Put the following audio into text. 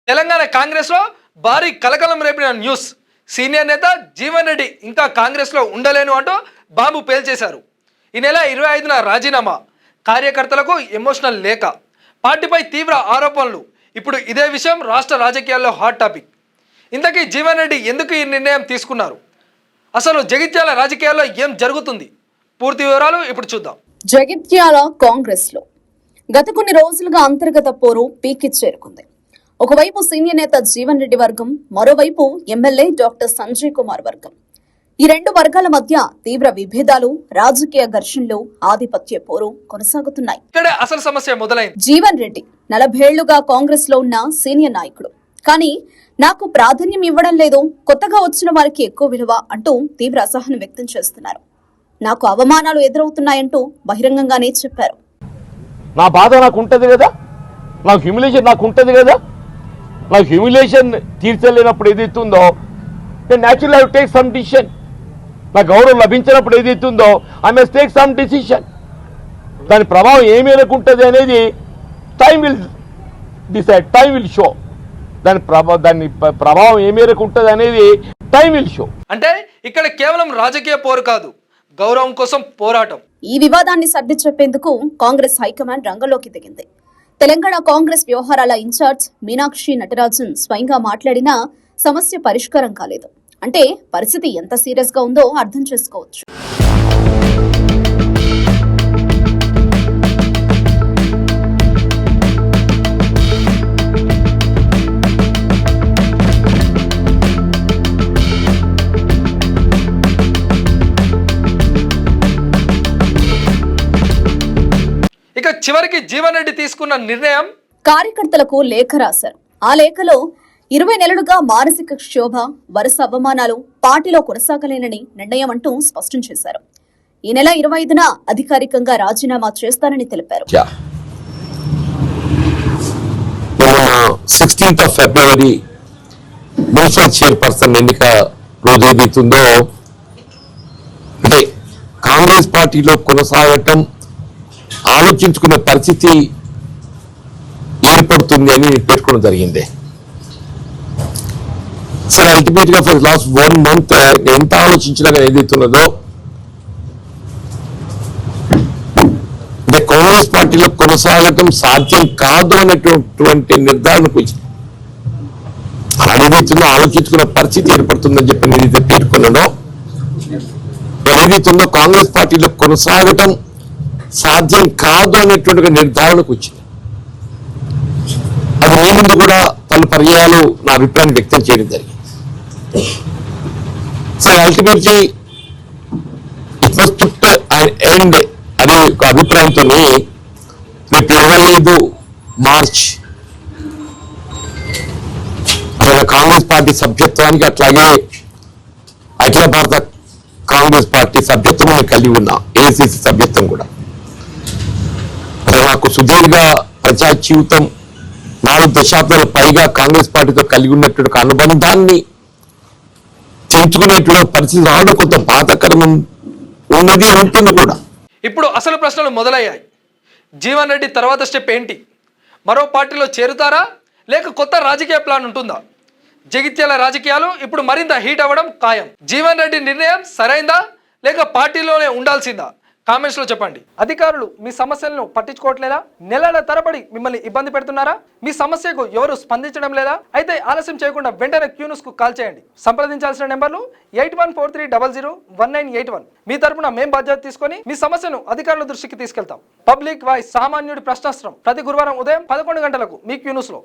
తెలంగాణ కాంగ్రెస్లో భారీ కలకలం రేపిన న్యూస్. సీనియర్ నేత జీవన్ రెడ్డి ఇంకా కాంగ్రెస్లో ఉండలేను అంటూ బాంబు పేల్చేశారు. ఈ నెల 25న రాజీనామా, కార్యకర్తలకు ఎమోషనల్ లేఖ, పార్టీపై తీవ్ర ఆరోపణలు. ఇప్పుడు ఇదే విషయం రాష్ట్ర రాజకీయాల్లో హాట్ టాపిక్. ఇంతకీ జీవన్ రెడ్డి ఎందుకు ఈ నిర్ణయం తీసుకున్నారు? అసలు జగిత్యాల రాజకీయాల్లో ఏం జరుగుతుంది? పూర్తి వివరాలు ఇప్పుడు చూద్దాం. జగిత్యాల కాంగ్రెస్ లో గత కొన్ని రోజులుగా అంతర్గత పోరు పీకి చేరుకుంది. ఒకవైపు సీనియర్ నేత జీవన్ రెడ్డి వర్గం, మరోవైపు ఎమ్మెల్యే డాక్టర్ సంజయ్ కుమార్ వర్గం. ఈ రెండు వర్గాల మధ్య తీవ్ర విభేదాలు, రాజకీయ ఘర్షణలు, ఆధిపత్య పోరు కొనసాగుతున్నాయి. ఇక్కడ అసలు సమస్య మొదలైంది. జీవన్ రెడ్డి 40 ఏళ్లుగా కాంగ్రెస్ లో ఉన్న సీనియర్ నాయకుడు. కానీ నాకు ప్రాధాన్యం ఇవ్వడం లేదు, కొత్తగా వచ్చిన వారికి ఎక్కువ విలువ అంటూ తీవ్ర అసహనం వ్యక్తం చేస్తున్నారు. నాకు అవమానాలు ఎదురవుతున్నాయంటూ బహిరంగంగానే చెప్పారు. నా బాధ నాకు ఉంటుంది కదా, నాకు హ్యూమిలేషన్ నాకు ఉంటుంది కదా, నాకు హ్యూమిలేషన్ తీర్చలేనప్పుడు ఏదైతుందో నేను natural I take some decision. నా గౌరవం లభించినప్పుడు ఏదైతుందో I must take some decision. దాని ప్రభావం ఏ మేరకు ఉంటుంది అనేది time will decide, time will show. దాని ప్రభావం ఏ మేరకు ఉంటుంది అనేది టైం విల్ షో. అంటే ఇక్కడ కేవలం రాజకీయ పోరు కాదు, గౌరవం కోసం పోరాటం. ఈ వివాదాన్ని సర్ది చెప్పేందుకు కాంగ్రెస్ హైకమాండ్ రంగంలోకి దిగింది. తెలంగాణ కాంగ్రెస్ వ్యవహారాల ఇన్ఛార్జ్ మీనాక్షి నటరాజన్ స్వయంగా మాట్లాడినా సమస్య పరిష్కారం కాలేదు. అంటే పరిస్థితి ఎంత సీరియస్ గా ఉందో అర్థం చేసుకోవచ్చు. ఇక చివరికి జీవన్ రెడ్డి తీసుకున్న నిర్ణయం, కార్యకర్తలకు లేఖ రాశారు. ఆ లేఖలో 20 నెలలుగా మానసిక క్షోభ, వరుస అవమానాలు, పార్టీలో కొనసాగలేనని నిర్ణయం అంటూ స్పష్టం చేశారు. ఈ నెల 25న అధికారికంగా రాజీనామా చేస్తానని తెలిపారు. 16th of February municipal chairperson ఎన్నిక రోజు ఏదైతుందో అంటే కాంగ్రెస్ పార్టీలో కొనసాగటం ఆలోచించుకునే పరిస్థితి ఏర్పడుతుంది అని పేర్కొనడం జరిగింది. సరే, అల్టిమేట్ గా ఫర్ లాస్ట్ 1 month ఎంత ఆలోచించినా ఏదైతున్నదో అంటే కాంగ్రెస్ పార్టీలో కొనసాగటం సాధ్యం కాదు అనేటువంటి నిర్ధారణకు వచ్చింది. ఏదైతుందో ఆలోచించుకునే పరిస్థితి ఏర్పడుతుందని చెప్పి నేనైతే పేర్కొన్నానో, ఏదైతుందో కాంగ్రెస్ పార్టీలో కొనసాగటం సాధ్యం కాదు అనేటువంటి నిర్ధారణకు వచ్చింది. అది మీ ముందు కూడా పలు పర్యాయాలు నా అభిప్రాయాన్ని వ్యక్తం చేయడం జరిగింది. సరే, ultimately it must put end అనే ఒక అభిప్రాయంతో రేపు 25 మార్చ్ కాంగ్రెస్ పార్టీ సభ్యత్వానికి, అట్లాగే అఖిల భారత కాంగ్రెస్ పార్టీ సభ్యత్వం కలిగి ఉన్న ఏఐసిసి సభ్యత్వం కూడా, నాకు సుదీర్ఘ ప్రజా జీవితం 4 దశాబ్దాల పైగా కాంగ్రెస్ పార్టీతో కలిగి ఉన్నటువంటి అనుబంధాన్ని తెంచుకునేటువంటి పరిస్థితి రావడం కొంత బాధాకరం ఉన్నది, ఉంటుంది కూడా. ఇప్పుడు అసలు ప్రశ్నలు మొదలయ్యాయి. జీవన్ రెడ్డి తర్వాత స్టెప్ ఏంటి? మరో పార్టీలో చేరుతారా, లేక కొత్త రాజకీయ ప్లాన్ ఉంటుందా? జగిత్యాల రాజకీయాలు ఇప్పుడు మరింత హీట్ అవ్వడం ఖాయం. జీవన్ రెడ్డి నిర్ణయం సరైందా, లేక పార్టీలోనే ఉండాల్సిందా? కామెంట్స్ లో చెప్పండి. అధికారులు మీ సమస్యలను పట్టించుకోవట్లేదా? నెలల తరబడి మిమ్మల్ని ఇబ్బంది పెడుతున్నారా? మీ సమస్యకు ఎవరు స్పందించడం లేదా? అయితే ఆలస్యం చేయకుండా వెంటనే క్యూన్యూస్ కు కాల్ చేయండి. సంప్రదించాల్సిన నెంబర్లు 8143001981. మీ తరపున మేం బాధ్యత తీసుకొని మీ సమస్యను అధికారుల దృష్టికి తీసుకెళ్తాం. పబ్లిక్ వాయిస్, సామాన్యుడి ప్రశ్నాస్త్రం, ప్రతి గురువారం ఉదయం 11 గంటలకు మీ క్యూన్యూస్ లో.